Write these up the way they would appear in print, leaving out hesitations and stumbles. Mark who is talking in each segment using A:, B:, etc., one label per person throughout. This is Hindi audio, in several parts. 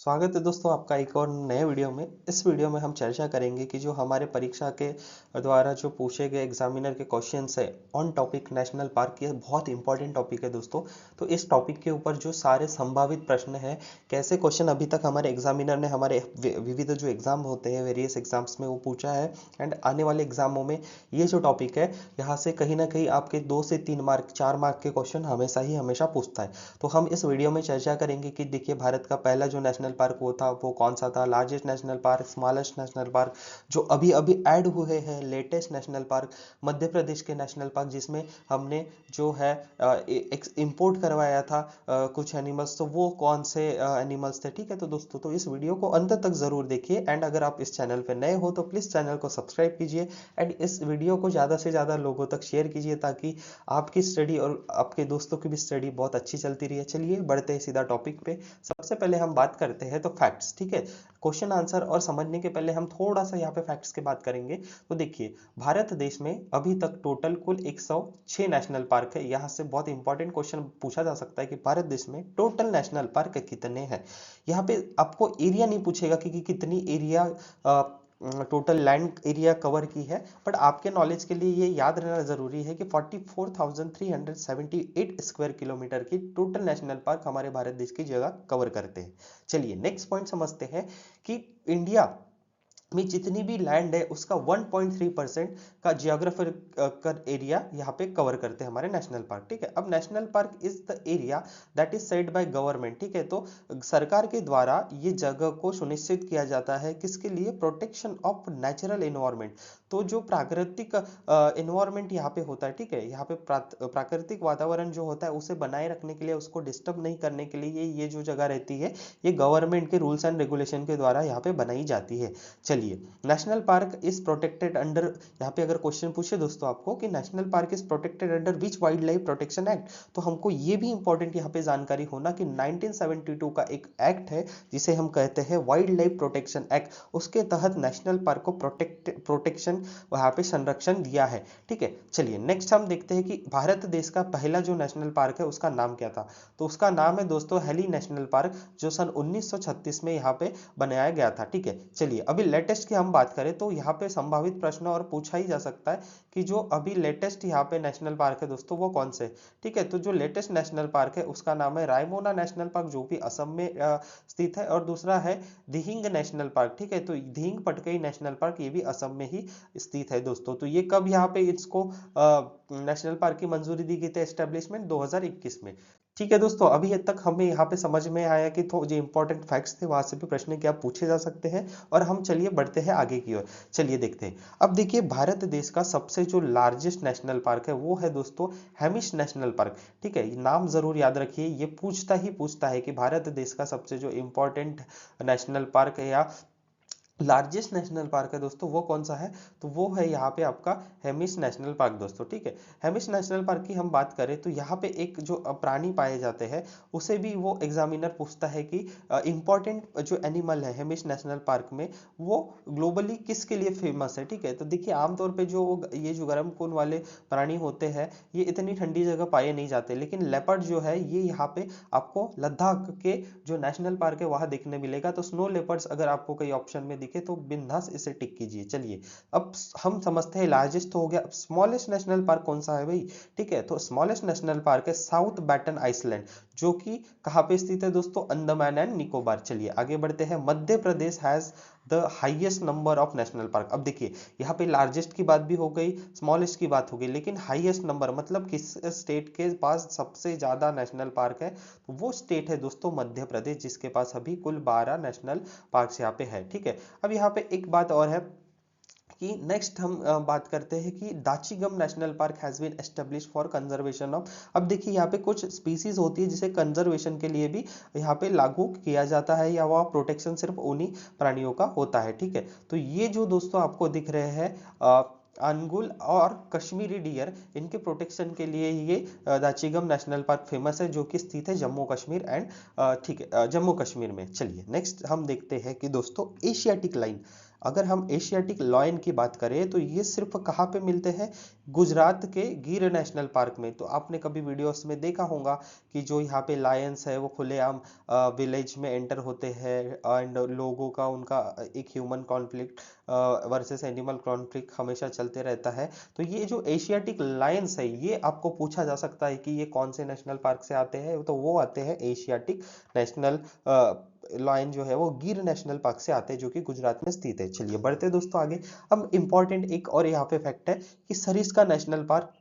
A: स्वागत है दोस्तों आपका एक और नए वीडियो में। इस वीडियो में हम चर्चा करेंगे कि जो हमारे परीक्षा के द्वारा जो पूछे गए एग्जामिनर के क्वेश्चंस है ऑन टॉपिक नेशनल पार्क, ये बहुत इंपॉर्टेंट टॉपिक है दोस्तों। तो इस टॉपिक के ऊपर जो सारे संभावित प्रश्न हैं, कैसे क्वेश्चन अभी तक हमारे एग्जामिनर ने हमारे विविध जो एग्जाम होते हैं वेरियस एग्जाम्स में वो पूछा है, एंड आने वाले एग्जामों में ये जो टॉपिक है यहाँ से कहीं ना कहीं आपके 2 से 3 मार्क 4 मार्क के क्वेश्चन हमेशा पूछता है। तो हम इस वीडियो में चर्चा करेंगे कि देखिए भारत का पहला जो नेशनल पार्क वो था वो कौन सा था, largest national park, smallest national park, जो अभी अभी ऐड हुए हैं latest national park, Madhya Pradesh के नेशनल पार्क जिसमें हमने जो है इंपोर्ट करवाया था कुछ एनिमल्स, तो वो कौन से एनिमल्स थे। ठीक है तो दोस्तों, तो इस वीडियो को अंत तक जरूर देखिए, एंड अगर आप इस चैनल पर नए हो तो प्लीज चैनल को सब्सक्राइब कीजिए एंड इस वीडियो को ज्यादा से ज्यादा लोगों तक शेयर कीजिए ताकि आपकी स्टडी और आपके दोस्तों की भी स्टडी बहुत अच्छी चलती रही है। चलिए बढ़ते हैं सीधा टॉपिक पे। सबसे पहले हम बात करते हैं तो फैक्ट्स। ठीक है, क्वेश्चन आंसर और समझने के पहले हम थोड़ा सा यहाँ पे फैक्ट्स की बात करेंगे। तो देखिए भारत देश में अभी तक टोटल कुल 106 नेशनल पार्क है। यहाँ से बहुत इंपॉर्टेंट क्वेश्चन पूछा जा सकता है कि भारत देश में टोटल नेशनल पार्क कितने हैं। यहाँ पे आपको एरिया नहीं पूछेगा कि कितनी area total land area cover की है, बट आपके नॉलेज के लिए ये याद रहना जरूरी है कि 44,378 स्क्वायर किलोमीटर की टोटल नेशनल पार्क हमारे भारत देश की जगह कवर करते हैं। चलिए नेक्स्ट पॉइंट समझते हैं कि इंडिया में जितनी भी लैंड है उसका 1.3% का जियोग्राफिकल एरिया यहाँ पे कवर करते हैं हमारे नेशनल पार्क। ठीक है, अब national park is the area that is set by government. ठीक है, तो सरकार के द्वारा ये जगह को सुनिश्चित किया जाता है किसके लिए, प्रोटेक्शन ऑफ नेचुरल एनवायरनमेंट। तो जो प्राकृतिक एनवायरनमेंट यहाँ पे होता है, ठीक है, यहाँ पे प्राकृतिक वातावरण जो होता है उसे बनाए रखने के लिए, उसको डिस्टर्ब नहीं करने के लिए ये जो जगह रहती है ये गवर्नमेंट के रूल्स एंड रेगुलेशन के द्वारा यहाँ पे बनाई जाती है। चलिए national park is protected under, यहाँ पे अगर क्वेश्चन पूछे दोस्तों आपको कि national park is protected under which wild life protection act, तो हमको ये भी इंपॉर्टेंट यहाँ पे जानकारी होना कि 1972 का एक एक्ट है जिसे हम कहते हैं वाइल्ड लाइफ प्रोटेक्शन एक्ट, उसके तहत नेशनल पार्क को प्रोटेक्शन वहां पे संरक्षण दिया है। ठीक है, चलिए नेक्स्ट हम देखते हैं कि भारत देश का पहला जो नेशनल पार्क है उसका नाम क्या था। तो उसका नाम है दोस्तों हेली नेशनल पार्क, जो सन 1936 में यहाँ पे बनाया गया था। ठीक है, चलिए अभी लेटेस्ट की हम बात करें तो यहाँ पे संभावित प्रश्न और पूछा ही जा सकता है कि जो अभी लेटेस्ट यहाँ पे नेशनल पार्क है दोस्तों वो कौन से। ठीक है, तो जो लेटेस्ट नेशनल पार्क है उसका नाम है रायमोना नेशनल पार्क, जो कि असम में स्थित है, और दूसरा है दिहिंग नेशनल पार्क। ठीक है, तो दिहिंग पटकई नेशनल पार्क ये भी असम में ही स्थित है दोस्तों। तो ये कब यहाँ पे इसको नेशनल पार्क की मंजूरी दी गई थी, एस्टेब्लिशमेंट 2021 में। ठीक है दोस्तों, अभी तक हमें यहाँ पे समझ में आया कि तो जो इंपॉर्टेंट फैक्ट्स थे वहां से भी प्रश्न क्या पूछे जा सकते हैं, और हम चलिए बढ़ते हैं आगे की ओर। चलिए देखते हैं। अब देखिए भारत देश का सबसे जो लार्जेस्ट नेशनल पार्क है वो है दोस्तों हेमिश नेशनल पार्क। ठीक है, नाम जरूर याद रखिए, ये पूछता है कि भारत देश का सबसे जो इंपॉर्टेंट नेशनल पार्क है या लार्जेस्ट नेशनल पार्क है दोस्तों वो कौन सा है, तो वो है यहाँ पे आपका हेमिश नेशनल पार्क दोस्तों। ठीक है, हेमिश नेशनल पार्क की हम बात करें तो यहाँ पे एक जो प्राणी पाए जाते हैं उसे भी वो एग्जामिनर पूछता है कि इंपॉर्टेंट जो एनिमल है हेमिश नेशनल पार्क में वो ग्लोबली किसके लिए फेमस है। ठीक है, तो देखिए आमतौर पे जो ये जो गर्म खून वाले प्राणी होते हैं ये इतनी ठंडी जगह पाए नहीं जाते, लेकिन लेपर्ड जो है ये यहाँ पे आपको लद्दाख के जो नेशनल पार्क है वहां देखने मिलेगा। तो स्नो लेपर्ड्स अगर आपको कई ऑप्शन में दिखे तो बिंदास इसे टिक कीजिए। चलिए अब हम समझते हैं लार्जेस्ट तो हो गया, अब स्मॉलेस्ट नेशनल पार्क कौन सा है भाई। ठीक है, तो स्मॉलेस्ट नेशनल पार्क है साउथ बैटन आइसलैंड, जो कि कहां पे स्थित है दोस्तों, अंडमान एंड निकोबार। चलिए आगे बढ़ते हैं। Madhya Pradesh has the highest number of national park. अब देखिए यहाँ पे लार्जेस्ट की बात भी हो गई, स्मॉलेस्ट की बात हो गई, लेकिन हाईएस्ट नंबर मतलब किस स्टेट के पास सबसे ज्यादा नेशनल पार्क है, तो वो स्टेट है दोस्तों मध्य प्रदेश, जिसके पास अभी कुल 12 नेशनल पार्क यहाँ पे है। ठीक है, अब यहाँ पे एक बात और है कि नेक्स्ट हम बात करते हैं कि Dachigam national park has been establish for conservation of. अब देखिए यहाँ पे कुछ स्पीसीज होती है जिसे कंजर्वेशन के लिए भी यहाँ पे लागू किया जाता है, या वह प्रोटेक्शन सिर्फ उन्हीं प्राणियों का होता है। ठीक है, तो ये जो दोस्तों आपको दिख रहे हैं अनगुल और कश्मीरी डियर, इनके प्रोटेक्शन के लिए ये दाचीगम नेशनल पार्क फेमस है, जो कि स्थित है जम्मू कश्मीर एंड ठीक है जम्मू कश्मीर में। चलिए नेक्स्ट हम देखते हैं कि दोस्तों एशियाटिक लाइन। अगर हम एशियाटिक लायन की बात करें तो ये सिर्फ कहाँ पे मिलते हैं, गुजरात के गिर नेशनल पार्क में। तो आपने कभी वीडियोस में देखा होगा कि जो यहाँ पे लायंस है वो खुलेआम विलेज में एंटर होते हैं, एंड लोगों का उनका एक human conflict versus animal conflict हमेशा चलते रहता है। तो ये जो एशियाटिक लायंस है ये आपको पूछा जा सकता है कि ये कौन से नेशनल पार्क से आते हैं, तो वो आते हैं एशियाटिक नेशनल लायन जो है वो गिर नेशनल पार्क से आते हैं, जो कि गुजरात में स्थित है। चलिए बढ़ते हैं दोस्तों आगे। अब इंपॉर्टेंट एक और यहाँ पे फैक्ट है कि सरिस्का नेशनल पार्क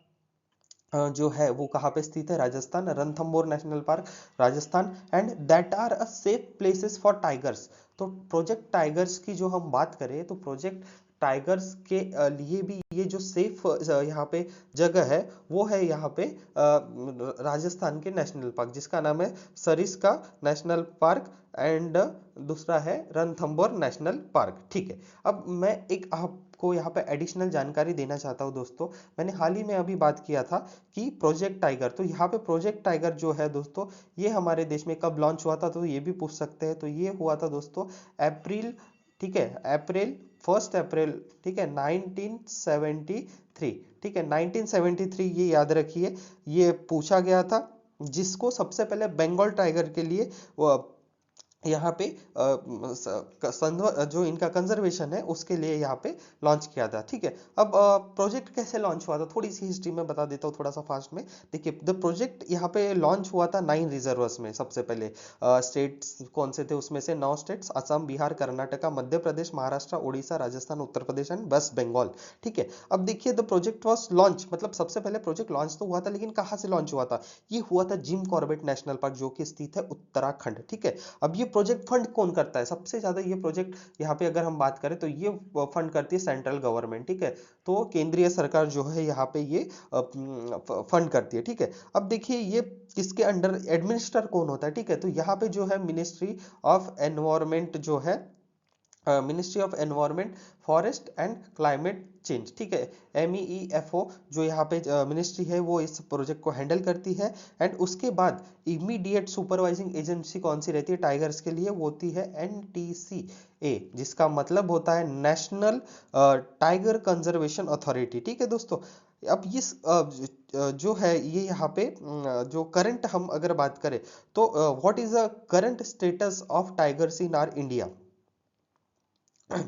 A: जो है वो कहाँ पे स्थित है, Rajasthan, Ranthambore national park Rajasthan, and that are a safe places for tigers. तो प्रोजेक्ट टाइगर्स की जो हम बात करें तो प्रोजेक्ट टाइगर्स के लिए भी ये जो सेफ यहाँ पे जगह है वो है यहाँ पे राजस्थान के नेशनल पार्क, जिसका नाम है सरिस्का नेशनल पार्क, एंड दूसरा है रणथंभौर नेशनल पार्क। ठीक है, अब मैं एक आपको यहाँ पे एडिशनल जानकारी देना चाहता हूँ दोस्तों। मैंने हाल ही में अभी बात किया था कि प्रोजेक्ट टाइगर, तो यहाँ पे प्रोजेक्ट टाइगर जो है दोस्तों ये हमारे देश में कब लॉन्च हुआ था, तो ये भी पूछ सकते हैं। तो ये हुआ था दोस्तों अप्रैल, ठीक है, अप्रैल 1 अप्रैल, ठीक है, 1973, ठीक है, 1973, ये याद रखिए, ये पूछा गया था, जिसको सबसे पहले बंगाल टाइगर के लिए यहाँ पे जो इनका कंजर्वेशन है उसके लिए यहाँ पे लॉन्च किया था। ठीक है, अब प्रोजेक्ट कैसे लॉन्च हुआ था, थोड़ी सी हिस्ट्री में बता देता हूँ थोड़ा सा फास्ट में। देखिए, द प्रोजेक्ट यहाँ पे लॉन्च हुआ था 9 रिजर्वर्स में। सबसे पहले स्टेट्स कौन से थे, उसमें से 9 states, Assam, Bihar, Karnataka, Madhya Pradesh, Maharashtra, Orissa, Rajasthan, Uttar Pradesh and west Bengal. ठीक है, अब देखिए द प्रोजेक्ट वॉज लॉन्च, मतलब सबसे पहले प्रोजेक्ट लॉन्च तो हुआ था, लेकिन कहाँ से लॉन्च हुआ था, ये हुआ था जिम कॉर्बेट नेशनल पार्क, जो कि स्थित है उत्तराखंड। ठीक है, अब ये प्रोजेक्ट फंड कौन करता है, सबसे ज्यादा ये प्रोजेक्ट यहाँ पे अगर हम बात करें तो ये फंड करती है सेंट्रल गवर्नमेंट। ठीक है, तो केंद्रीय सरकार जो है यहाँ पे ये फंड करती है। ठीक है, अब देखिए ये किसके अंडर एडमिनिस्टर कौन होता है। ठीक है, तो यहाँ पे जो है मिनिस्ट्री ऑफ एनवायरमेंट जो है, ministry of environment, forest and climate change. ठीक है, MEEFO जो यहाँ पे मिनिस्ट्री है वो इस प्रोजेक्ट को हैंडल करती है। एंड उसके बाद इमीडिएट सुपरवाइजिंग एजेंसी कौन सी रहती है टाइगर्स के लिए, वो होती है NTCA, जिसका मतलब होता है नेशनल टाइगर कंजर्वेशन अथॉरिटी। ठीक है दोस्तों, अब इस जो है ये यहाँ पे जो करंट हम अगर बात करें तो what is the current status of tigers in R India.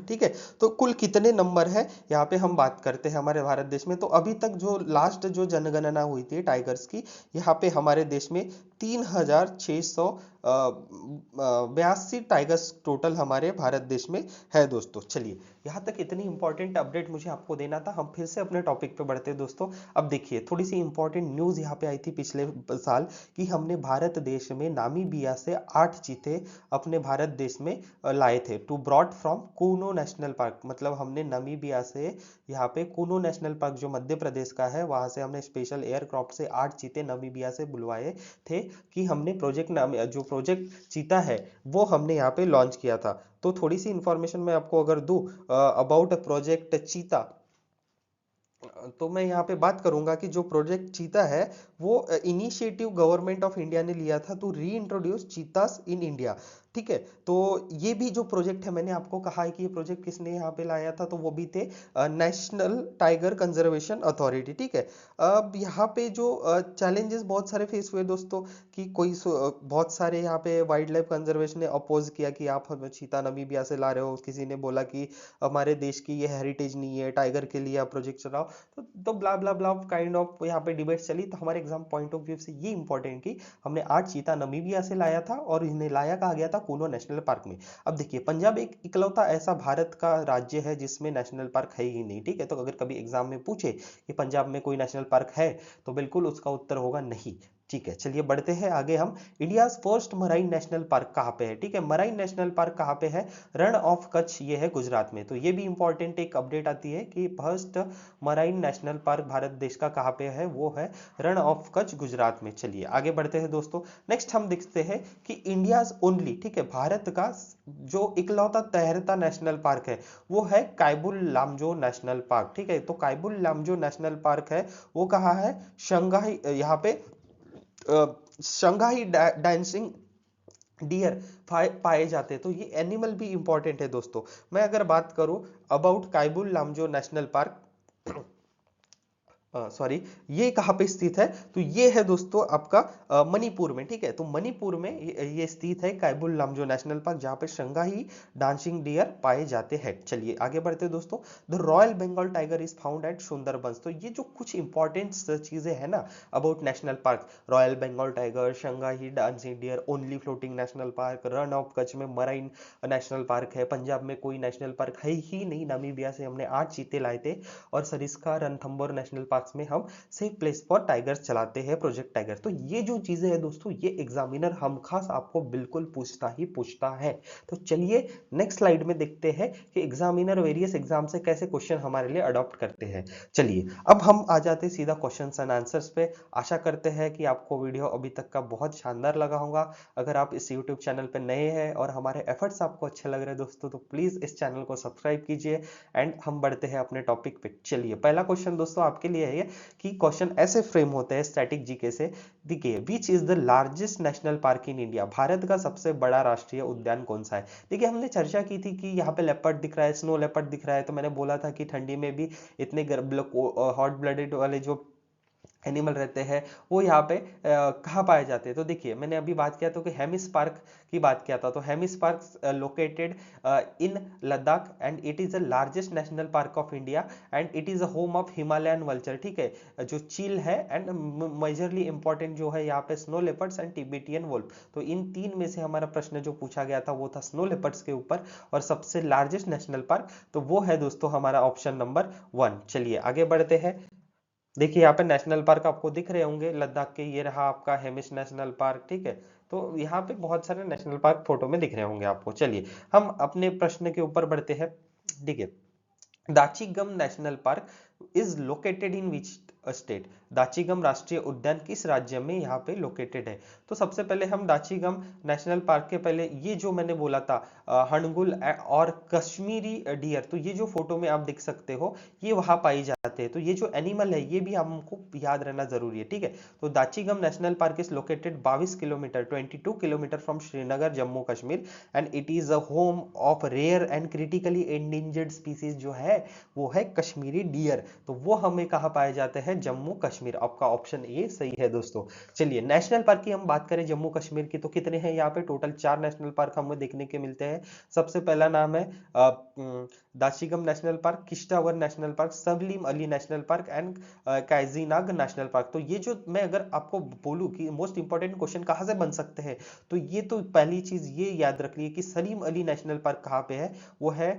A: ठीक है, तो कुल कितने नंबर है यहाँ पे हम बात करते हैं हमारे भारत देश में। तो अभी तक जो लास्ट जो जनगणना हुई थी टाइगर्स की, यहाँ पे हमारे देश में 3682 टाइगर्स टोटल हमारे भारत देश में है दोस्तों। चलिए, यहाँ तक इतनी इंपॉर्टेंट अपडेट मुझे आपको देना था। हम फिर से अपने टॉपिक पे बढ़ते हैं दोस्तों। अब देखिए, थोड़ी सी इंपॉर्टेंट न्यूज यहाँ पे आई थी पिछले साल कि हमने भारत देश में नामीबिया से 8 चीते अपने भारत देश में लाए थे, to brought from Kuno national park. मतलब हमने नामीबिया से यहाँ पे कूनो नेशनल पार्क जो मध्य प्रदेश का है, वहां से हमने स्पेशल एयरक्राफ्ट से 8 चीते नामीबिया से बुलवाए थे कि हमने प्रोजेक्ट जो प्रोजेक्ट चीता है वो हमने यहाँ पे लॉन्च किया था। तो थोड़ी सी इंफॉर्मेशन मैं आपको अगर दूं अबाउट प्रोजेक्ट चीता, तो मैं यहाँ पे बात करूंगा कि जो प्रोजेक्ट चीता है वो इनिशिएटिव गवर्नमेंट ऑफ इंडिया ने लिया था टू री इंट्रोड्यूस चीतास इन इंडिया। ठीक है, तो ये भी जो प्रोजेक्ट है, मैंने आपको कहा है कि ये प्रोजेक्ट किसने यहाँ पे लाया था, तो वो भी थे नेशनल टाइगर कंजर्वेशन अथॉरिटी। ठीक है, अब यहाँ पे जो चैलेंजेस बहुत सारे फेस हुए दोस्तों, कि बहुत सारे यहाँ पे वाइल्ड लाइफ कंजर्वेशन ने अपोज किया कि आप हमें चीता नामीबिया से ला रहे हो, किसी ने बोला कि हमारे देश की ये हेरिटेज नहीं है, टाइगर के लिए आप प्रोजेक्ट चलाओ। तो ब्ला ब्ला ब्ला काइंड ऑफ यहाँ पे डिबेट चली। तो हमारे एग्जाम पॉइंट ऑफ व्यू से ये इंपॉर्टेंट कि हमने 8 चीता नामीबिया से लाया था और इन्हें लाया कहा गया था कूनो नेशनल पार्क में। अब देखिए, पंजाब एक इकलौता ऐसा भारत का राज्य है जिसमें नेशनल पार्क है ही नहीं। ठीक है, तो अगर कभी एग्जाम में पूछे कि पंजाब में कोई नेशनल पार्क है, तो बिल्कुल उसका उत्तर होगा नहीं। ठीक है, चलिए बढ़ते हैं आगे हम। India first marine national park कहाँ पे है। ठीक है, मराइन नेशनल पार्क कहाँ पे है, रण ऑफ कच्छ, ये है गुजरात में। तो ये भी इंपॉर्टेंट एक अपडेट आती है कि first marine national park Bharat देश का कहाँ पे है, वो है रण ऑफ कच्छ, गुजरात में। चलिए आगे बढ़ते हैं दोस्तों। नेक्स्ट हम देखते हैं कि इंडिया ओनली, ठीक है, भारत का जो इकलौता तैरता नेशनल पार्क है वो है कायबुल लामजो नेशनल पार्क। ठीक है, तो कायबुल लामजो नेशनल पार्क है वो कहाँ है, शंघाई, यहाँ पे शंघाई डांसिंग डियर पाए जाते हैं। तो ये एनिमल भी इंपॉर्टेंट है दोस्तों। मैं अगर बात करूं about Keibul Lamjao national park, sorry, ये कहाँ पे स्थित है, तो ये है दोस्तों आपका मणिपुर में, ठीक है। तो मणिपुर में ये स्थित है काइबुल लामजो नेशनल पार्क, जहाँ पे शंघाई डांसिंग डियर पाए जाते हैं। चलिए आगे बढ़ते हैं दोस्तों। The royal Bengal tiger is found at Sundarbans. तो ये जो कुछ इंपॉर्टेंट चीजें है ना about national park, royal Bengal tiger, Sangai dancing deer, only floating national park, run of Kutch में मराइन नेशनल पार्क है, पंजाब में कोई नेशनल पार्क है ही नहीं, नामीबिया से हमने 8 चीते लाए थे, और सरिस्का रणथंभौर नेशनल पार्क में हम सेफ प्लेस फॉर टाइगर्स चलाते हैं, प्रोजेक्ट टाइगर। तो ये जो चीजें हैं दोस्तों, ये एग्जामिनर हम खास आपको बिल्कुल पूछता ही पूछता है। तो चलिए नेक्स्ट स्लाइड में देखते हैं कि एग्जामिनर वेरियस एग्जाम से कैसे क्वेश्चन हमारे लिए अडॉप्ट करते हैं। चलिए अब हम आ जाते हैं सीधा क्वेश्चंस एंड आंसर्स पे। आशा करते हैं कि आपको वीडियो अभी तक का बहुत शानदार लगा होगा। अगर आप इस यूट्यूब चैनल पे नए हैं और हमारे एफर्ट्स आपको अच्छे लग रहे हैं दोस्तों, तो प्लीज इस चैनल को सब्सक्राइब कीजिए एंड हम बढ़ते हैं अपने टॉपिक पे। चलिए पहला क्वेश्चन दोस्तों आपके लिए है कि क्वेश्चन ऐसे फ्रेम होते हैं स्टैटिक जीके से। देखिए, which is the largest national park in India, Bharat का सबसे बड़ा राष्ट्रीय उद्यान कौन सा है। देखिए हमने चर्चा की थी कि यहाँ पे लेपर्ड दिख रहा है, स्नो लेपर्ड दिख रहा है, तो मैंने बोला था कि ठंडी में भी इतने हॉट ब्लडेड वाले जो एनिमल रहते हैं वो यहाँ पे कहाँ पाए जाते हैं। तो देखिए मैंने अभी बात किया तो कि हेमिस पार्क की बात किया था, तो Hemis park located in Ladakh and it is the largest national park of India and it is a home of Himalayan vulture, ठीक है, जो चील है एंड मेजरली इंपॉर्टेंट जो है यहाँ पे snow leopards and Tibetan wolf. तो इन तीन में से हमारा प्रश्न जो पूछा गया था वो था स्नो लेपर्ड्स के ऊपर, और सबसे लार्जेस्ट नेशनल पार्क तो वो है दोस्तों हमारा ऑप्शन नंबर 1। चलिए आगे बढ़ते हैं। देखिए यहाँ पे नेशनल पार्क आपको दिख रहे होंगे लद्दाख के, ये रहा आपका हेमिस नेशनल पार्क, ठीक है। तो यहाँ पे बहुत सारे नेशनल पार्क फोटो में दिख रहे होंगे आपको। चलिए हम अपने प्रश्न के ऊपर बढ़ते हैं। देखिए, Dachigam national park is located in which state, Dachigam राष्ट्रीय उद्यान किस राज्य में यहाँ पे लोकेटेड है। तो सबसे पहले हम दाचीगम नेशनल पार्क के पहले ये जो मैंने बोला था हणगुल और कश्मीरी डियर, तो ये जो फोटो में आप देख सकते हो ये वहां पाई जाते हैं। तो ये जो एनिमल है ये भी हमको याद रहना जरूरी है, ठीक है। तो Dachigam national park is located 22 kilometre 22 kilometre from Srinagar Jammu Kashmir and it is a home of rare and critically endangered species जो है वो है कश्मीरी डियर। तो वो हमें कहाँ पाए जाते हैं, जम्मू कश्मीर। आपका ऑप्शन ए सही है दोस्तों। चलिए नेशनल पार्क की हम बात करें जम्मू कश्मीर की, तो कितने हैं यहाँ पे, टोटल 4 नेशनल पार्क हमें देखने के मिलते हैं। सबसे पहला नाम है Dachigam national park, Kishtwar national park, Salim Ali national park and Kazinag national park. तो ये जो मैं अगर आपको बोलूं कि मोस्ट इंपॉर्टेंट क्वेश्चन कहाँ से बन सकते हैं, तो ये तो पहली चीज ये याद रखिए कि सलीम अली नेशनल पार्क कहाँ पे है, वो है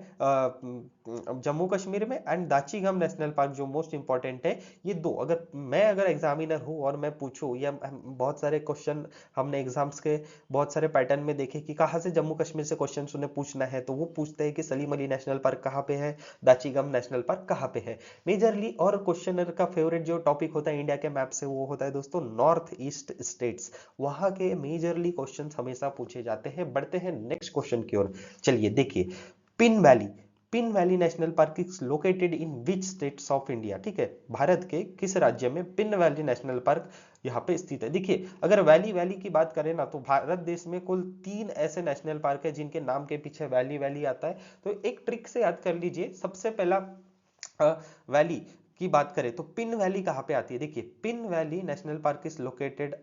A: जम्मू कश्मीर में, एंड दाचीगम नेशनल पार्क जो मोस्ट इंपॉर्टेंट है। ये दो अगर एग्जामिनर हूं और मैं पूछूं, या बहुत सारे क्वेश्चन हमने एग्जाम्स के बहुत सारे पैटर्न में देखे कि कहाँ से जम्मू कश्मीर से क्वेश्चन उन्हें पूछना है, तो वो पूछते हैं कि सलीम अली नेशनल पार्क कहाँ पे है, दाचीगम नेशनल पार्क कहाँ पे है मेजरली। और क्वेश्चनर का फेवरेट जो टॉपिक होता है इंडिया के मैप से वो होता है दोस्तों नॉर्थ ईस्ट स्टेट्स, वहां के मेजरली क्वेश्चन हमेशा पूछे जाते हैं। बढ़ते हैं नेक्स्ट क्वेश्चन की ओर। चलिए देखिए, Pin valley, pin valley national park is located in which states of India, ठीक है, भारत के किस राज्य में पिन वैली नेशनल पार्क यहाँ पे स्थित है। देखिए अगर वैली वैली की बात करें ना, तो भारत देश में कुल 3 ऐसे नेशनल पार्क है जिनके नाम के पीछे वैली वैली आता है। तो एक ट्रिक से याद कर लीजिए, सबसे पहला वैली की बात करें तो पिन वैली कहाँ पे आती है। देखिए Pin valley national park is located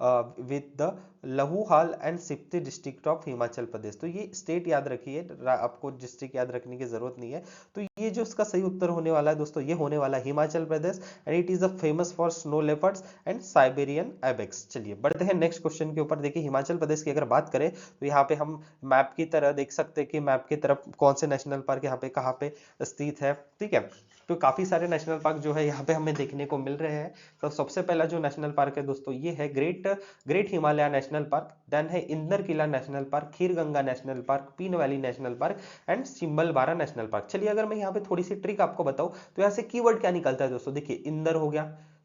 A: with the Lahaul and Spiti district of Himachal Pradesh. तो ये स्टेट याद रखिए, आपको डिस्ट्रिक्ट याद रखने की जरूरत नहीं है। तो ये जो इसका सही उत्तर होने वाला है दोस्तों, ये होने वाला है Himachal Pradesh and it is a famous for snow leopards and Siberian ibex. चलिए बढ़ते हैं नेक्स्ट क्वेश्चन के ऊपर। देखिए हिमाचल प्रदेश की अगर बात करें तो यहाँ पे हम मैप की तरह देख सकते हैं कि मैप की तरफ कौन से नेशनल पार्क यहाँ पे कहाँ पे स्थित है, ठीक है। तो काफी सारे नेशनल पार्क जो है यहाँ पे हमें देखने को मिल रहे हैं। तो सबसे पहला जो नेशनल पार्क है दोस्तों ये है great Himalaya national park, then है Inder Kila national park, Khir Ganga national park, Pin valley national park and Simbalbara national park. चलिए अगर मैं यहाँ पे थोड़ी सी ट्रिक आपको बताऊं तो यहाँ से कीवर्ड क्या निकलता है दोस्तों। देखिए इंदर हो गया,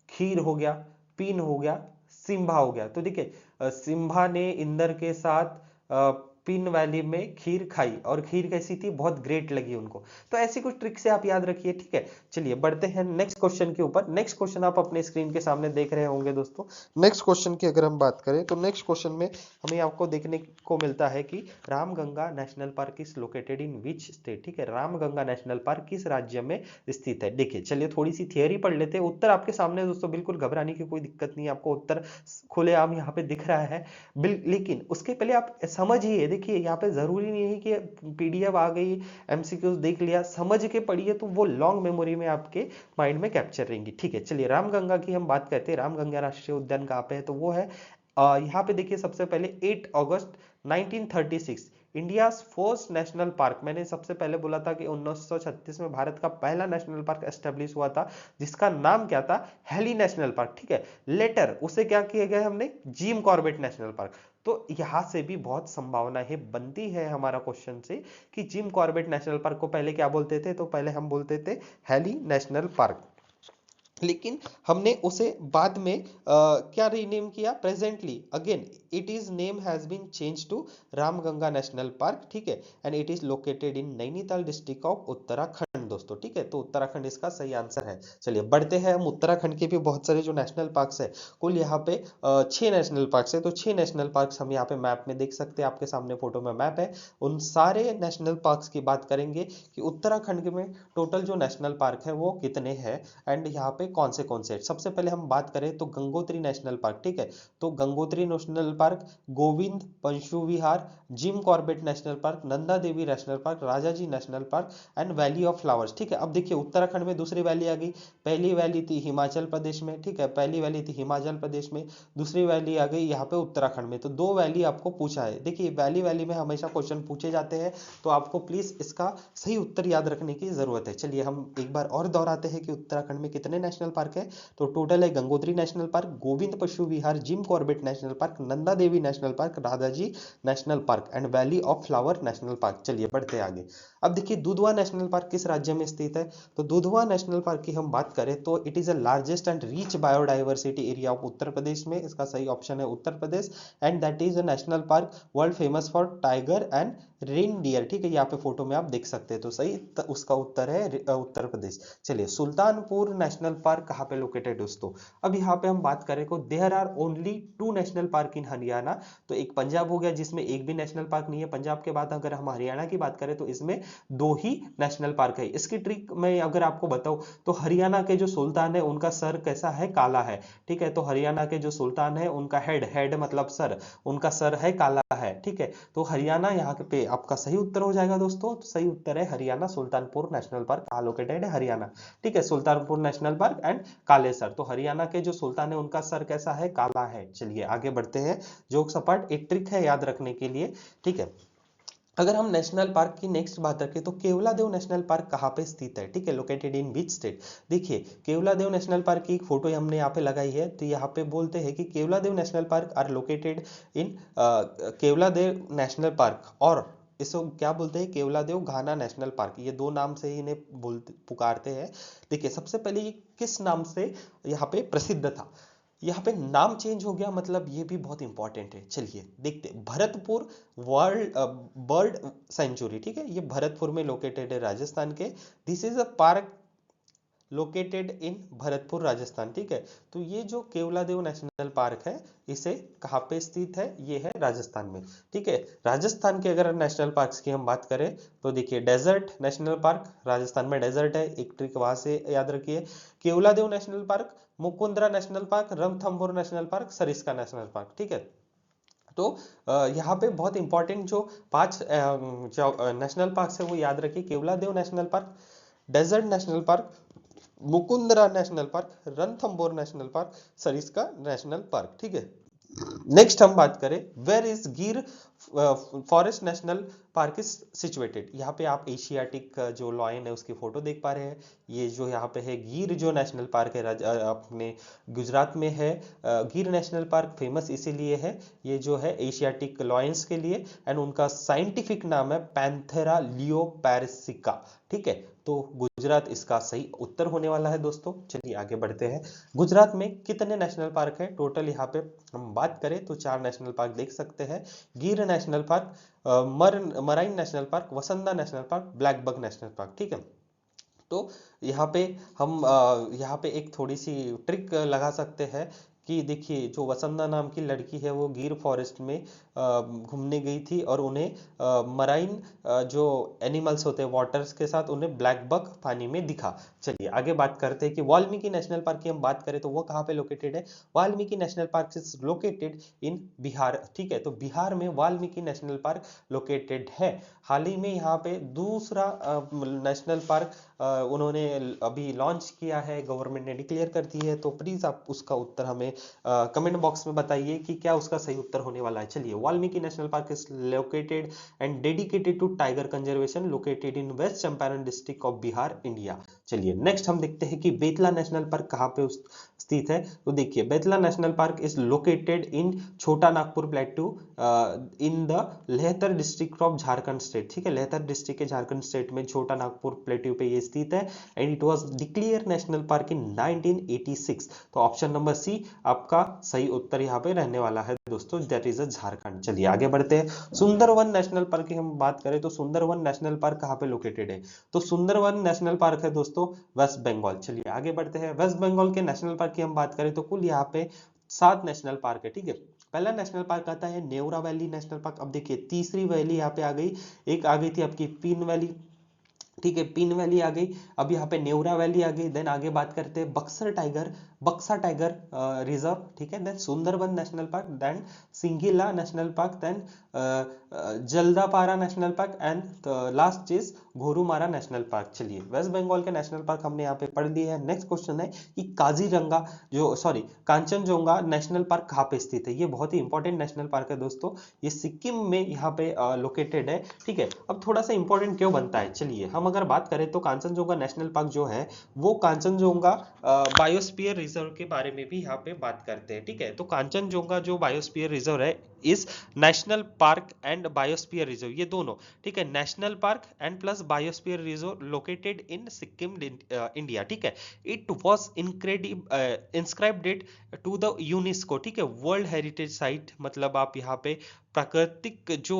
A: खीर हो गया, पीन हो गया, सिम्भा हो गया। तो देखिए सिम्भा ने इंदर के साथ पिन वैली में खीर खाई और खीर कैसी थी, बहुत ग्रेट लगी उनको। तो ऐसी कुछ ट्रिक से आप याद रखिए, ठीक है। चलिए बढ़ते हैं नेक्स्ट क्वेश्चन के ऊपर। नेक्स्ट क्वेश्चन आप अपने स्क्रीन के सामने देख रहे होंगे दोस्तों। नेक्स्ट क्वेश्चन की अगर हम बात करें तो नेक्स्ट क्वेश्चन में हमें आपको देखने को मिलता है कि Ramganga national park is located in which state, ठीक है। रामगंगा नेशनल पार्क किस राज्य में स्थित है। देखिए चलिए थोड़ी सी थियरी पढ़ लेते हैं। उत्तर आपके सामने दोस्तों, बिल्कुल घबराने की कोई दिक्कत नहीं है, आपको उत्तर खुलेआम यहाँ पे दिख रहा है। लेकिन उसके पहले आप समझिए, देखिए यहाँ पे जरूरी नहीं है कि पीडीएफ आ गई, एमसीक्यूज देख लिया, समझ के पढ़िए तो वो लॉन्ग मेमोरी में आपके माइंड में कैप्चर रहेंगी, ठीक है। चलिए रामगंगा की हम बात करते हैं। रामगंगा राष्ट्रीय उद्यान कहाँ पे है, तो वो है यहाँ पे देखिए सबसे पहले 8 अगस्त 1936 इंडिया फर्स्ट नेशनल पार्क। मैंने सबसे पहले बोला था कि 1936 में भारत का पहला नेशनल पार्क एस्टेब्लिश हुआ था, जिसका नाम क्या था, हेली नेशनल पार्क, ठीक है। लेटर उसे क्या किया गया हमने, जिम कॉर्बेट नेशनल पार्क। तो यहां से भी बहुत संभावनाएं बनती है हमारा क्वेश्चन से कि जिम कॉर्बेट नेशनल पार्क को पहले क्या बोलते थे, तो पहले हम बोलते थे हेली नेशनल पार्क। लेकिन हमने उसे बाद में क्या रीनेम किया, presently again it is name has been change to Ramganga national park, ठीक है। And it is located in Nainital district of Uttarakhand दोस्तों, ठीक है। तो उत्तराखंड इसका सही आंसर है। चलिए बढ़ते हैं हम उत्तराखंड के भी बहुत सारे जो नेशनल पार्क्स है, कुल यहाँ पे 6 नेशनल पार्क्स है। तो 6 नेशनल पार्क्स हम यहाँ पे मैप में देख सकते हैं, आपके सामने फोटो में मैप है। उन सारे नेशनल पार्क्स की बात करेंगे कि उत्तराखंड में टोटल जो नेशनल पार्क है वो कितने हैं एंड यहाँ पे कौन से। सबसे पहले हम बात करें तो गंगोत्री नेशनल पार्क, ठीक है। तो Gangotri national park, Govind Pashu Vihar, Jim Corbett national park, Nanda Devi national park, Rajaji national park and valley of flowers, ठीक है। अब देखिए उत्तराखंड में दूसरी वैली आ गई। पहली वैली थी हिमाचल प्रदेश में, ठीक है, पहली वैली थी हिमाचल प्रदेश में, दूसरी वैली आ गई यहाँ पे उत्तराखंड में। तो 2 वैली आपको पूछा है। देखिए वैली में हमेशा क्वेश्चन पूछे जाते हैं, तो आपको प्लीज इसका सही उत्तर याद रखने की जरूरत है। चलिए हम एक बार और दोहराते हैं कि उत्तराखंड में कितने नेशनल पार्क है। तो टोटल है Gangotri national park, Govind Pashu Vihar, Jim Corbett national park, Nanda Devi national park, Rajaji national park and valley of flower national park. चलिए बढ़ते आगे। अब देखिए दुधवा नेशनल पार्क किस राज्य में स्थित है। तो दुधवा नेशनल पार्क की हम बात करें तो it is a largest and rich biodiversity area of Uttar Pradesh में। इसका सही ऑप्शन है Uttar Pradesh. And that is a national park world famous for tiger and reindeer, ठीक है। यहाँ पे फोटो में आप देख सकते हैं। तो सही उसका उत्तर है उत्तर प्रदेश। चलिए सुल्तानपुर नेशनल पार्क कहाँ पे लोकेटेड दोस्तों। अब यहाँ पे हम बात करें तो there are only 2 national park in Haryana. तो एक पंजाब हो गया जिसमें एक भी नेशनल पार्क नहीं है। पंजाब के बाद अगर हम हरियाणा की बात करें तो इसमें 2 ही नेशनल पार्क है। इसकी ट्रिक मैं अगर आपको बताऊं तो हरियाणा के जो सुल्तान है उनका सर कैसा है, काला है, ठीक है। तो हरियाणा के जो सुल्तान है उनका हेड मतलब सर, उनका सर है काला है, ठीक है। तो हरियाणा यहाँ पे आपका सही उत्तर हो जाएगा दोस्तों। तो सही उत्तर है हरियाणा, सुल्तानपुर नेशनल पार्क कहाँ लोकेटेड है, हरियाणा, ठीक है। सुल्तानपुर नेशनल पार्क एंड काले सर। तो हरियाणा के जो सुल्तान है उनका सर कैसा है, काला है। चलिए आगे बढ़ते हैं। जोक सपाट एक ट्रिक है याद रखने के लिए, ठीक है। अगर हम नेशनल पार्क की नेक्स्ट बात रखें तो केवलादेव नेशनल पार्क कहाँ पे स्थित है, ठीक है, लोकेटेड इन विच स्टेट। देखिए केवलादेव नेशनल पार्क की एक फोटो हमने यहाँ पे लगाई है। तो यहाँ पे बोलते हैं कि Keoladeo national park are located in Keoladeo national park, और इसको क्या बोलते हैं, केवलादेव घाना नेशनल पार्क। ये 2 नाम से ही इन्हें बोलते पुकारते हैं। देखिए सबसे पहले ये किस नाम से यहाँ पे प्रसिद्ध था। यहाँ पे नाम चेंज हो गया, मतलब ये भी बहुत इंपॉर्टेंट है। चलिए देखते, भरतपुर वर्ल्ड बर्ड सेंचुरी, ठीक है। ये भरतपुर में लोकेटेड है राजस्थान के। This is a park located in Bharatpur Rajasthan, ठीक है। तो ये जो केवलादेव नेशनल पार्क है इसे कहाँ पे स्थित है, ये है राजस्थान में, ठीक है। राजस्थान के अगर नेशनल पार्क्स की हम बात करें तो देखिए डेजर्ट नेशनल पार्क, राजस्थान में डेजर्ट है, एक ट्रिक वहां से याद रखिए। Keoladeo national park, Mukundra national park, Ranthambore national park, Sariska national park, ठीक है। तो यहाँ पे बहुत इंपॉर्टेंट जो 5 नेशनल पार्क है वो याद रखिए। Keoladeo national park, desert national park, Mukundra national park, Ranthambore national park, Sariska national park, ठीक है। नेक्स्ट हम बात करें where is Gir forest national park is situated. यहाँ पे आप एशियाटिक जो लॉयन है उसकी फोटो देख पा रहे हैं। ये जो यहाँ पे है गिर जो नेशनल पार्क है अपने गुजरात में है। गिर नेशनल पार्क फेमस इसीलिए है, ये जो है एशियाटिक लॉयंस के लिए, एंड उनका साइंटिफिक नाम है पैंथेरा लियोपैरिसिका, ठीक है। तो गुजरात इसका सही उत्तर होने वाला है दोस्तों। चलिए आगे बढ़ते हैं। गुजरात में कितने नेशनल पार्क है टोटल, यहाँ पे हम बात करें तो 4 नेशनल पार्क देख सकते हैं। Gir national park, marine national park, वसंदा national park, black buck national park. ठीक है, तो यहाँ पे हम यहाँ पे एक थोड़ी सी ट्रिक लगा सकते हैं कि देखिए जो वसंदा नाम की लड़की है वो गिर फॉरेस्ट में घूमने गई थी और उन्हें मराइन जो एनिमल्स होते हैं वाटर्स के साथ उन्हें ब्लैक बक पानी में दिखा। चलिए आगे बात करते हैं कि वाल्मीकि नेशनल पार्क की हम बात करें तो वो कहाँ पे लोकेटेड है। Valmiki national park is located इन बिहार। ठीक है, तो बिहार में वाल्मीकि नेशनल पार्क लोकेटेड है। हाल ही में यहाँ पे दूसरा नेशनल पार्क उन्होंने अभी लॉन्च किया है, गवर्नमेंट ने डिक्लेयर कर दी है। तो प्लीज आप उसका उत्तर हमें कमेंट बॉक्स में बताइए कि क्या उसका सही उत्तर होने वाला है। चलिए, Valmiki national park is located and dedicated to tiger conservation, located in west Champaran district of Bihar, India. चलिए नेक्स्ट हम देखते हैं कि बेतला नेशनल पार्क कहाँ पे स्थित है। तो देखिए Betla national park is located in Chota Nagpur plateau in the Latehar district of Jharkhand state. ठीक है, लेहतर डिस्ट्रिक्ट के झारखंड स्टेट में छोटा नागपुर प्लेटू पे ये स्थित है and it was declare national park इन 1986। तो ऑप्शन नंबर सी आपका सही उत्तर यहाँ पे रहने वाला है दोस्तों, दैट इज अ झारखंड। चलिए आगे बढ़ते हैं। सुंदरवन नेशनल पार्क की हम बात करें तो सुंदरवन नेशनल पार्क कहाँ पे लोकेटेड है। तो सुंदरवन नेशनल पार्क है दोस्तों वेस्ट बंगाल। चलिए आगे बढ़ते हैं। वेस्ट बंगाल के नेशनल पार्क की हम बात करें तो कुल यहाँ पे 7 नेशनल पार्क है। ठीक है, पहला नेशनल पार्क आता है नेवरा वैली नेशनल पार्क। अब देखिए तीसरी वैली यहाँ पे आ गई, एक आ गई थी आपकी पीन वैली। ठीक है, पीन वैली आ गई, अब यहाँ पे नेवरा वैली आ गई। देन आगे बात करते हैं बक्सा टाइगर रिजर्व। ठीक है, then Sundarban national park, then Singalila national park, then Jaldapara national park and last is Gorumara national park. चलिए वेस्ट बंगाल के नेशनल पार्क हमने यहाँ पे पढ़ लिए हैं। नेक्स्ट क्वेश्चन है कि काजीरंगा कांचनजोंगा नेशनल पार्क कहाँ पे स्थित है। ये बहुत ही इंपॉर्टेंट नेशनल पार्क है दोस्तों, ये सिक्किम में यहाँ पे लोकेटेड है। ठीक है, अब थोड़ा सा इंपॉर्टेंट क्यों बनता है, चलिए हम अगर बात करें तो कांचनजोंगा नेशनल पार्क जो है वो कांचनजोंगा बायोस्फीयर रिजर्व के बारे में भी यहाँ पे बात करते हैं। ठीक है, तो कांचनजोंगा जो बायोस्फीयर रिजर्व है इस national park and biosphere reserve, ये दोनों ठीक है, national park and plus biosphere reserve located in Sikkim India. ठीक है, it was inscribed to the UNESCO. ठीक है, वर्ल्ड हेरिटेज साइट, मतलब आप यहाँ पे प्राकृतिक जो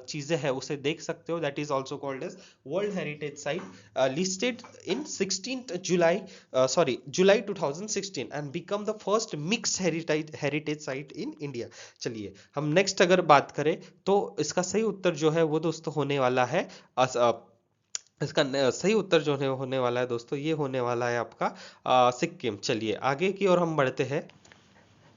A: चीजें हैं उसे देख सकते हो, that is also called as world heritage site, listed in 16th July 2016 and become the first mixed heritage site in India. चलिए हम नेक्स्ट अगर बात करें तो इसका सही उत्तर जो है वो दोस्तों होने वाला है इसका सही उत्तर जो होने वाला है दोस्तों, ये होने वाला है आपका सिक्किम। चलिए आगे की ओर हम बढ़ते हैं।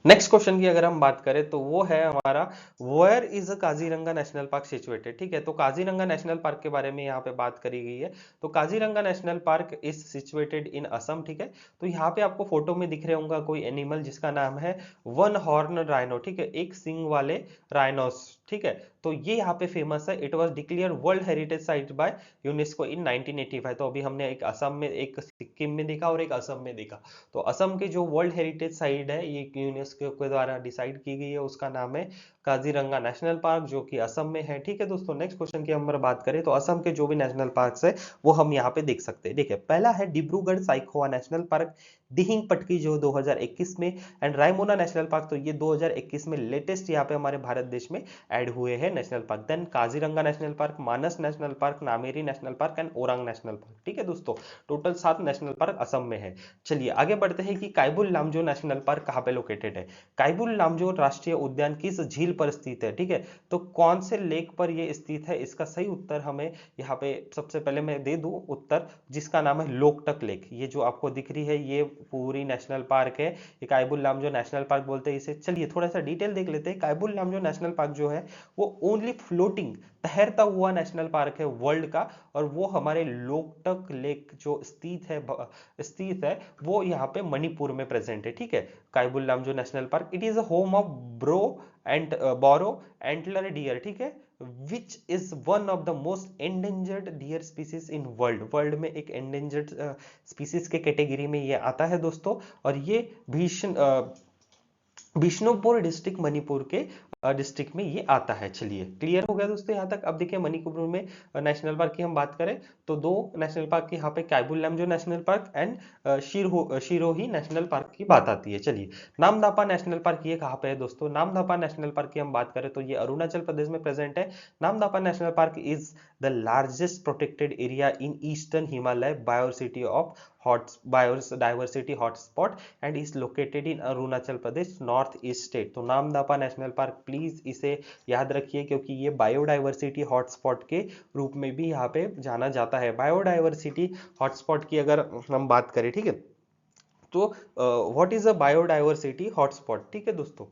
A: नेक्स्ट क्वेश्चन की अगर हम बात करें तो वो है हमारा where is a Kaziranga national park situated. ठीक है, तो काजीरंगा नेशनल पार्क के बारे में यहाँ पे बात करी गई है। तो Kaziranga national park is situated इन असम। ठीक है, तो यहाँ पे आपको फोटो में दिख रहे होगा कोई एनिमल जिसका नाम है वन हॉर्न राइनो। ठीक है, एक सिंग वाले राइनोस। ठीक है, तो ये यहाँ पे फेमस है। It was declare world heritage site by UNESCO इन 1985। तो अभी हमने एक असम में, एक सिक्किम में देखा और एक असम में देखा। तो असम की जो वर्ल्ड हेरिटेज साइट है ये यूनेस्को के द्वारा डिसाइड की गई है, उसका नाम है काजीरंगा नेशनल पार्क जो कि असम में है। ठीक है दोस्तों, नेक्स्ट क्वेश्चन की हम बात करें तो असम के जो भी नेशनल पार्क्स है वो हम यहाँ पे देख सकते हैं। देखिए पहला है डिब्रूगढ़ साइखोवा नेशनल पार्क, दिहिंग पटकी जो 2021 में, एंड रायमोना नेशनल पार्क तो ये 2021 में लेटेस्ट यहाँ पे हमारे भारत देश में ऐड हुए हैं national park. Then Kaziranga national park, Manas national park, Nameri national park and Orang national park. ठीक है दोस्तों, टोटल 7 नेशनल पार्क असम में है। चलिए आगे बढ़ते हैं कि कायबुल लामजो नेशनल पार्क कहाँ पे लोकेटेड है। कायबुल लामजो राष्ट्रीय उद्यान किस झील पर स्थित है। ठीक है, तो कौन से लेक पर ये स्थित है, इसका सही उत्तर हमें यहाँ पे सबसे पहले मैं दे दूं उत्तर, जिसका नाम है लोकटक लेक। ये जो आपको दिख रही है ये पूरी नेशनल पार्क है, ये कायबुल लामजो नेशनल पार्क बोलते हैं इसे। चलिए थोड़ा सा डिटेल देख लेते हैं। कायबुल लामजो नेशनल पार्क जो है वो ओनली फ्लोटिंग, तैरता हुआ नेशनल पार्क है वर्ल्ड का, और वो हमारे लोकटक लेक जो स्थित है वो यहाँ पे मणिपुर में प्रेजेंट है। ठीक है, Keibul Lamjao national park, it is a home of brow antler deer. ठीक है, which is one of the most endangered deer species in world में एक एंडेंजर्ड स्पीसीज के कैटेगरी में ये आता है दोस्तों। और ये बिष्णुपुर डिस्ट्रिक्ट मणिपुर के डिस्ट्रिक्ट में ये आता है। चलिए क्लियर हो गया दोस्तों यहाँ तक। अब देखिए मणिपुर में नेशनल पार्क की हम बात करें तो दो नेशनल पार्क की यहाँ पे Keibul Lamjao national park and Shirui national park की बात आती है। चलिए नामदापा नेशनल पार्क ये कहाँ पे है दोस्तों? नामदापा नेशनल पार्क की हम बात करें तो ये अरुणाचल प्रदेश में प्रेजेंट है। Namdapha national park is the largest protected area in eastern Himalaya biocity of biodiversity hotspot and is located in Arunachal Pradesh north east state. तो नामदापा नेशनल पार्क प्लीज इसे याद रखिए क्योंकि ये बायोडाइवर्सिटी हॉटस्पॉट के रूप में भी यहाँ पे जाना जाता है। बायोडाइवर्सिटी हॉटस्पॉट की अगर हम बात करें, ठीक है, तो what is a biodiversity hotspot? ठीक है दोस्तों,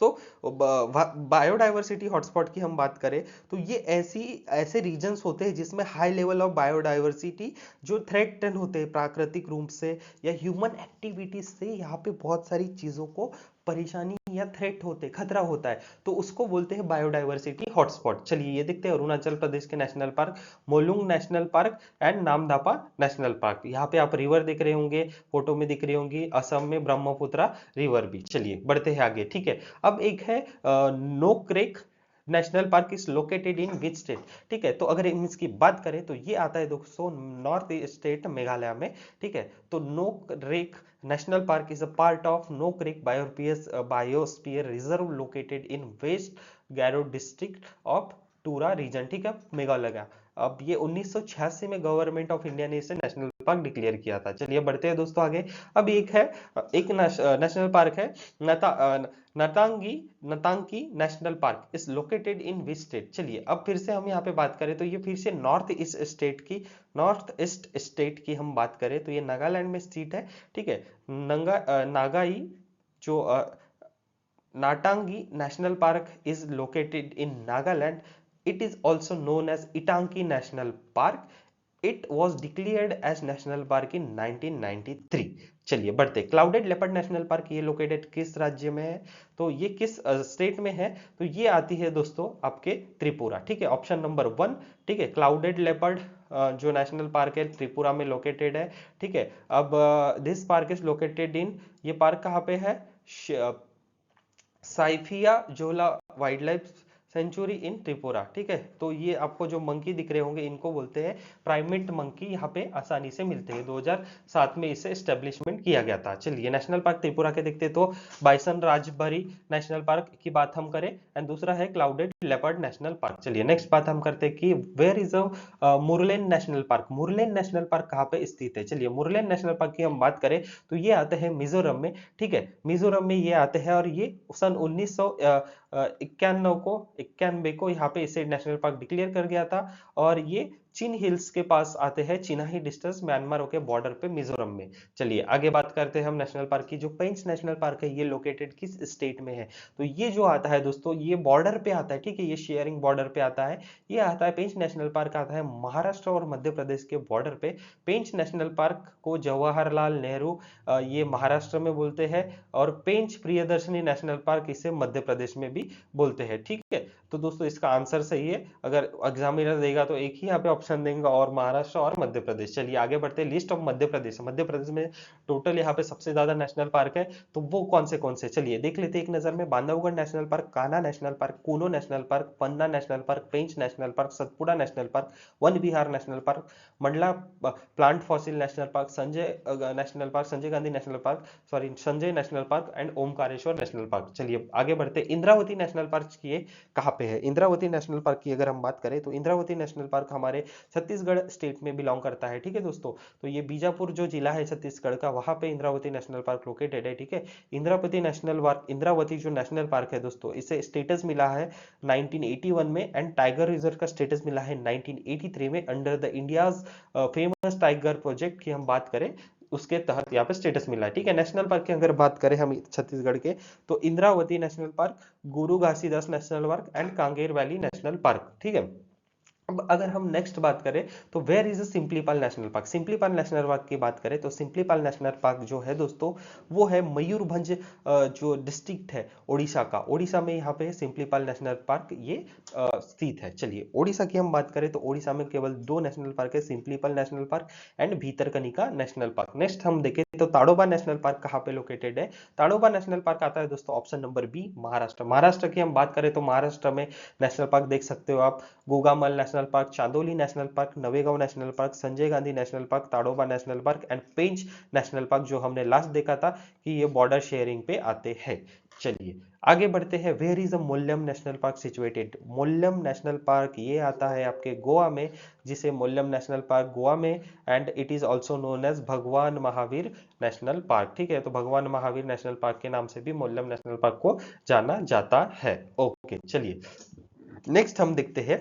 A: तो बायोडाइवर्सिटी हॉटस्पॉट की हम बात करें तो ये ऐसे रीजन्स होते हैं जिसमें हाई लेवल ऑफ बायोडाइवर्सिटी जो थ्रेटन होते हैं प्राकृतिक रूप से या ह्यूमन एक्टिविटीज से, यहाँ पे बहुत सारी चीजों को परेशानी या थ्रेट होते, खतरा होता है, तो उसको बोलते हैं बायोडाइवर्सिटी हॉटस्पॉट। चलिए ये देखते हैं अरुणाचल प्रदेश के national park Mouling national park and Namdapha national park. यहाँ पे आप रिवर दिख रहे होंगे, फोटो में दिख रही होंगी, असम में ब्रह्मपुत्रा रिवर भी। चलिए बढ़ते हैं आगे, ठीक है। अब एक है Nokrek national park is located in which state? ठीक है, तो अगर इसकी बात करें तो ये आता है दोस्तों नॉर्थ स्टेट मेघालय में। ठीक है, तो Nokrek national park is a part of Nokrek biosphere reserve located in West Garo district of Tura region. ठीक है, मेघालय का। अब ये 1986 में गवर्नमेंट ऑफ इंडिया ने इसे नेशनल पार्क डिक्लेयर किया था। चलिए बढ़ते हैं दोस्तों आगे। अब एक नेशनल पार्क है Ntangki national park is located in which state? चलिए अब फिर से हम यहाँ पे बात करें तो ये फिर से नॉर्थ ईस्ट स्टेट की हम बात करें तो ये नागालैंड में स्थित है। ठीक है, नागाई जो Ntangki national park is located in Nagaland. It is also known as Intanki national park. It was declared as national park in 1993। चलिए बढ़ते, क्लाउडेड लेपर्ड नेशनल पार्क ये लोकेटेड किस राज्य में है? तो ये किस स्टेट में है? तो ये आती है दोस्तों आपके त्रिपुरा। ठीक है, ऑप्शन नंबर 1। ठीक है, क्लाउडेड लेपर्ड जो नेशनल पार्क है त्रिपुरा में लोकेटेड है। ठीक है, अब दिस पार्क इज लोकेटेड इन, ये पार्क कहाँ पे है? साइफिया जोला वाइल्ड लाइफ सेंचुरी इन त्रिपुरा। ठीक है, तो ये आपको जो मंकी दिख रहे होंगे इनको बोलते हैं प्राइमेट मंकी, यहाँ पे आसानी से मिलते हैं। 2007 में इसे एस्टेब्लिशमेंट किया गया था। चलिए नेशनल पार्क त्रिपुरा के देखते तो बाइसन राजबरी नेशनल पार्क की बात हम करें एंड दूसरा है क्लाउडेड लेपर्ड नेशनल पार्क। चलिए नेक्स्ट बात हम करते हैं कि where is a Murlen national park? Murlen national park कहाँ पे स्थित है? चलिए मुरलेन नेशनल पार्क की हम बात करें तो ये आते हैं मिजोरम में। ठीक है, मिजोरम में ये आते हैं और ये सन 1991 को यहाँ पे इसे नेशनल पार्क डिक्लेयर कर गया था और ये चिन हिल्स के पास आते हैं, चिनाही डिस्टेंस म्यांमार के बॉर्डर पे मिजोरम में। चलिए आगे बात करते हैं हम नेशनल पार्क की। जो पेंच नेशनल पार्क है ये लोकेटेड किस स्टेट में है? तो ये जो आता है दोस्तों ये बॉर्डर पे आता है। ठीक है, ये शेयरिंग बॉर्डर पे आता है। ये आता है पेंच नेशनल पार्क आता है महाराष्ट्र और मध्य प्रदेश के बॉर्डर पे। पेंच नेशनल पार्क को जवाहरलाल नेहरू ये महाराष्ट्र में बोलते हैं और पेंच प्रियदर्शनी नेशनल पार्क इसे मध्य प्रदेश में भी बोलते हैं। ठीक है, तो दोस्तों इसका आंसर सही है, अगर एग्जामिनर देगा तो एक ही यहाँ पे ऑप्शन देंगे और महाराष्ट्र और मध्य प्रदेश। चलिए आगे बढ़ते हैं। लिस्ट ऑफ मध्य प्रदेश, मध्य प्रदेश में टोटल यहाँ पे सबसे ज्यादा नेशनल पार्क है, तो वो कौन से चलिए देख लेते हैं एक नजर में। Bandhavgarh national park, Kanha national park, Kuno national park, Panna national park, Pench national park, Satpura national park, one Vihar national park, Mandla plant fossil national park, Sanjay national park, Sanjay Gandhi national park, sorry Sanjay national park and Omkareshwar national park. चलिए आगे बढ़ते, इंद्रावती नेशनल पार्क की कहाँ पे है? इंद्रावती नेशनल पार्क की अगर हम बात करें तो इंद्रावती नेशनल पार्क हमारे छत्तीसगढ़ स्टेट में बिलोंग करता है। ठीक है दोस्तों, तो ये बीजापुर जो जिला है छत्तीसगढ़ का, वहां पे इंद्रावती नेशनल पार्क लोकेटेड है। ठीक है, इंद्रावती जो नेशनल पार्क है दोस्तों, इसे स्टेटस मिला है 1981 में एंड टाइगर रिजर्व का स्टेटस मिला है 1983 में under the India's famous tiger project की हम बात करें उसके तहत यहाँ पे स्टेटस मिला है। ठीक है, नेशनल पार्क की अगर बात करें हम छत्तीसगढ़ के तो Indravati national park, Guru Ghasidas national park and Kanger valley national park. ठीक है, अब अगर हम नेक्स्ट बात करें तो where is Simlipal national park. Simlipal national park की बात करें तो सिंपलीपाल नेशनल पार्क जो है दोस्तों वो है मयूरभंज जो डिस्ट्रिक्ट है उड़ीसा का, उड़ीसा में यहाँ पे सिंपलीपाल नेशनल पार्क ये स्थित है। चलिए उड़ीसा की हम बात करें तो उड़ीसा में केवल दो नेशनल पार्क है, Similipal national park and Bhitarkanika national park. Next हम देखें तो ताड़ोबा नेशनल पार्क कहाँ पे लोकेटेड है। ताड़ोबा नेशनल पार्क आता है दोस्तों option number B, Maharashtra. Maharashtra की हम बात करें तो महाराष्ट्र में नेशनल पार्क देख सकते हो आप, Gugamal national park, Chandoli national park, Navegaon national park, Sanjay Gandhi national park, Tadoba national park and Pench national park जो हमने लास्ट देखा था कि ये बॉर्डर शेयरिंग पे आते हैं। चलिए आगे बढ़ते हैं। Where is a Mollem national park situated. Mollem national park ये आता है आपके गोवा में, जिसे मोल्लम नेशनल पार्क गोवा में, and it is also known as Bhagwan Mahavir national park. ठीक है, तो भगवान महावीर नेशनल पार्क के नाम से भी मोल्लम नेशनल पार्क को जाना जाता है। ओके चलिए नेक्स्ट हम देखते हैं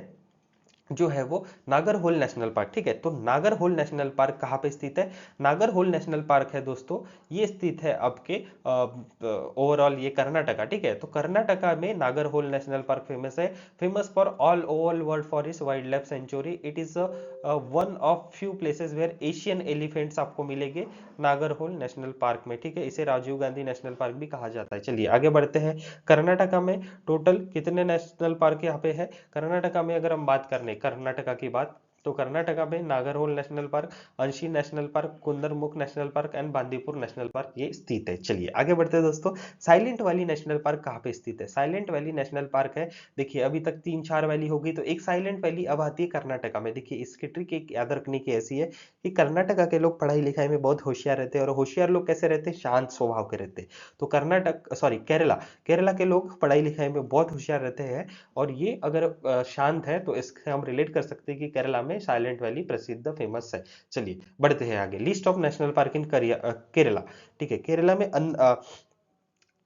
A: जो है वो नागरहोल नेशनल पार्क। ठीक है, तो नागरहोल नेशनल पार्क कहाँ पे स्थित है। नागरहोल नेशनल पार्क है दोस्तों ये स्थित है आपके ओवरऑल ये कर्नाटका। ठीक है, तो कर्नाटका में नागरहोल नेशनल पार्क फेमस है, famous for all over world for is wild life sanctuary. It is one of few places where Asian elephants आपको मिलेंगे नागरहोल नेशनल पार्क में। ठीक है, इसे राजीव गांधी नेशनल पार्क भी कहा जाता है। चलिए आगे बढ़ते हैं। कर्नाटका में टोटल कितने नेशनल पार्क यहाँ पे है। कर्नाटका में अगर हम बात करने कर्नाटका की बात तो कर्नाटका में Nagarhole national park, Anshi national park, Kudremukh national park and Bandipur national park ये स्थित है। चलिए आगे बढ़ते हैं दोस्तों। साइलेंट वैली नेशनल पार्क कहाँ पे स्थित है। साइलेंट वैली नेशनल पार्क है, देखिए अभी तक 3-4 वैली हो गई तो एक साइलेंट वैली अब आती है कर्नाटका में। देखिए इसकी ट्रिक एक याद रखने की ऐसी है कि कर्नाटका के लोग पढ़ाई लिखाई में बहुत होशियार रहते हैं, और होशियार लोग कैसे रहते हैं, शांत स्वभाव के रहते हैं। तो केरला, केरला के लोग पढ़ाई लिखाई में बहुत होशियार रहते हैं, और ये अगर शांत है तो इससे हम रिलेट कर सकते हैं कि केरला में साइलेंट वैली प्रसिद्ध फेमस है। चलिए बढ़ते हैं आगे। लिस्ट ऑफ नेशनल पार्क इन केरला। ठीक है, केरला में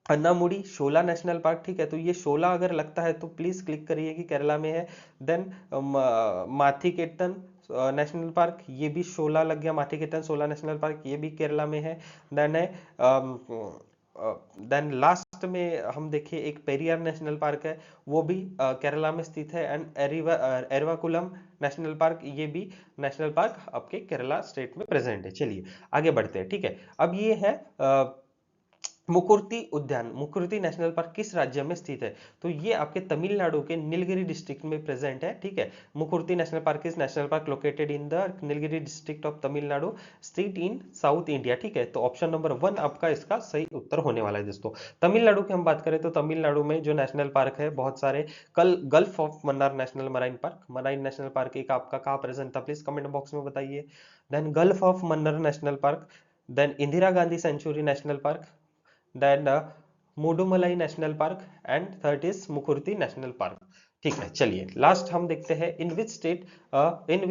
A: अन्नामुडी शोला नेशनल पार्क। ठीक है, तो ये शोला अगर लगता है तो प्लीज क्लिक करिए कि केरला में है। देन माथिकेतन नेशनल पार्क, ये भी शोला लग गया, माथिकेतन शोला नेशनल पार्क ये भी केरला में है। देन है देन लास्ट में हम देखिए एक पेरियार नेशनल पार्क है, वो भी केरला में स्थित है। एंड एरवाकुलम नेशनल पार्क ये भी नेशनल पार्क आपके केरला स्टेट में प्रेजेंट है। चलिए आगे बढ़ते हैं। ठीक है, अब ये है मुकुर्ती उद्यान। मुकुर्ती नेशनल पार्क किस राज्य में स्थित है, तो ये आपके तमिलनाडु के नीलगिरी डिस्ट्रिक्ट में प्रेजेंट है। ठीक है, Mukurthi national park is national park located in the Nilgiri district of Tamil Nadu state in south India. ठीक है, तो ऑप्शन नंबर 1 आपका इसका सही उत्तर होने वाला है दोस्तों। तमिलनाडु की हम बात करें तो तमिलनाडु में जो नेशनल पार्क है बहुत सारे, कल gulf of Mannar national marine park, marine national park एक आपका कहाँ प्रेजेंट था प्लीज कमेंट बॉक्स में बताइए। Then gulf of Mannar national park, then Indira Gandhi sanctuary national park, then Mudumalai national park, and third is Mukurthi national park. ठीक है, चलिए लास्ट हम देखते हैं in which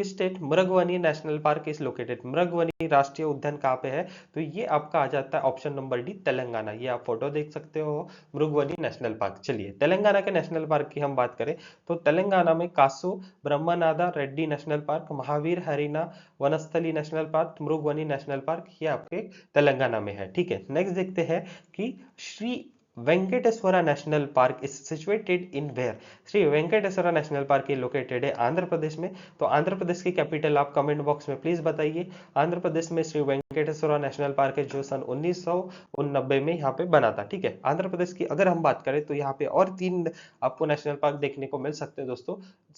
A: state Mrugavani national park is located. Mrugavani राष्ट्रीय उद्यान कहाँ पे है, तो ये आपका आ जाता है ऑप्शन नंबर डी तेलंगाना। ये आप फोटो देख सकते हो मृगवनी नेशनल पार्क। चलिए तेलंगाना के नेशनल पार्क की हम बात करें तो तेलंगाना में Kasu Brahmananda Reddy national park, Mahavir Harina Vanasthali national park, Mrugavani national park ये आपके तेलंगाना में है। ठीक है, नेक्स्ट देखते हैं कि Shri Venkateswara national park is situated in where. Shri Venkateswara national park ये लोकेटेड है आंध्र प्रदेश में। तो आंध्र प्रदेश की कैपिटल आप कमेंट बॉक्स में प्लीज बताइए। आंध्र प्रदेश में श्री वेंकटेश्वरा नेशनल पार्क है जो सन 1989 में यहाँ पे बना था। ठीक है, आंध्र प्रदेश की अगर हम बात करें तो यहाँ पे और 3 आपको नेशनल पार्क देखने को मिल सकते हैं दोस्तों।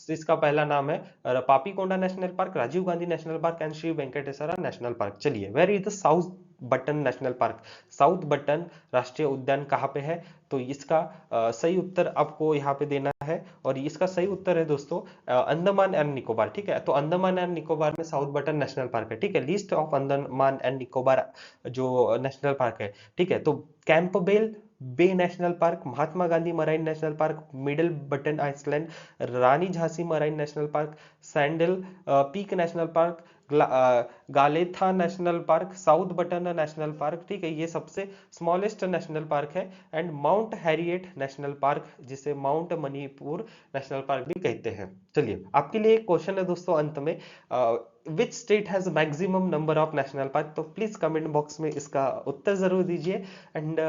A: इसका पहला नाम है Papikonda National Park, Rajiv Gandhi national park and Shri Venkateswara national park. चलिए where is the South Button National Park. South Button राष्ट्रीय उद्यान कहाँ पे है, तो इसका सही उत्तर आपको यहाँ पे देना है, और इसका सही उत्तर है दोस्तों अंडमान एंड निकोबार। ठीक है, तो अंडमान एंड निकोबार में साउथ बटन नेशनल पार्क है। ठीक है, list of Andaman and Nicobar जो नेशनल पार्क है। ठीक है, तो Campbell Bay National Park, Mahatma Gandhi Marine national Park, Middle Button Island, Rani Jhansi Marine national Park, Sandal Peak National Park, Galathea National Park, South Button National park. ठीक है, ये सबसे स्मॉलेस्ट नेशनल पार्क है। And Mount Harriet National Park जिसे माउंट मणिपुर नेशनल पार्क भी कहते हैं। चलिए आपके लिए एक क्वेश्चन है दोस्तों अंत में, which state has maximum number of national park, तो प्लीज कमेंट बॉक्स में इसका उत्तर जरूर दीजिए। एंड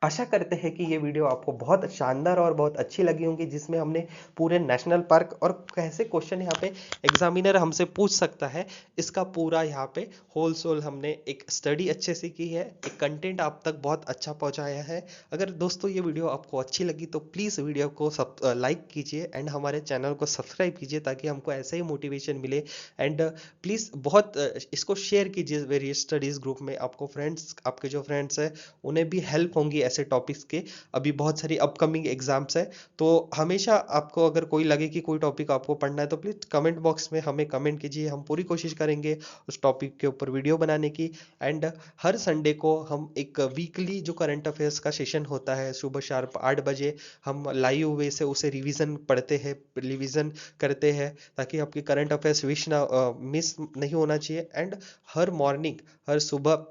A: आशा करते हैं कि ये वीडियो आपको बहुत शानदार और बहुत अच्छी लगी होंगी, जिसमें हमने पूरे नेशनल पार्क और कैसे क्वेश्चन यहाँ पे एग्जामिनर हमसे पूछ सकता है, इसका पूरा यहाँ पे होल सोल हमने एक स्टडी अच्छे से की है, एक कंटेंट आप तक बहुत अच्छा पहुँचाया है। अगर दोस्तों ये वीडियो आपको अच्छी लगी तो प्लीज़ वीडियो को सब लाइक कीजिए एंड हमारे चैनल को सब्सक्राइब कीजिए, ताकि हमको ऐसे ही मोटिवेशन मिले। एंड प्लीज़ बहुत इसको शेयर कीजिए वेरियस स्टडीज़ ग्रुप में, आपको फ्रेंड्स, आपके जो फ्रेंड्स हैं उन्हें भी हेल्प होंगी ऐसे टॉपिक्स के। अभी बहुत सारी अपकमिंग एग्जाम्स है, तो हमेशा आपको अगर कोई लगे कि कोई टॉपिक आपको पढ़ना है तो प्लीज कमेंट बॉक्स में हमें कमेंट कीजिए, हम पूरी कोशिश करेंगे उस टॉपिक के ऊपर वीडियो बनाने की। एंड हर संडे को हम एक वीकली जो करंट अफेयर्स का सेशन होता है सुबह शार्प 8 बजे, हम लाइव वे से उसे रिवीजन पढ़ते हैं, रिवीजन करते हैं, ताकि आपके करंट अफेयर्स मिस नहीं होना चाहिए। एंड हर मॉर्निंग, हर सुबह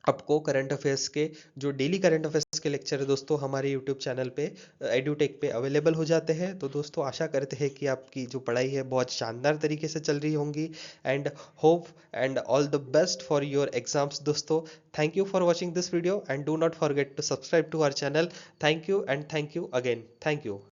A: आपको करंट अफेयर्स के जो डेली करंट अफेयर्स के लेक्चर है दोस्तों हमारे यूट्यूब चैनल पे एडुटेक पे अवेलेबल हो जाते हैं। तो दोस्तों आशा करते हैं कि आपकी जो पढ़ाई है बहुत शानदार तरीके से चल रही होंगी। And hope and all the best for your exams दोस्तों। Thank you for watching this video and do not forget to subscribe to our channel. Thank you and thank you again, thank you.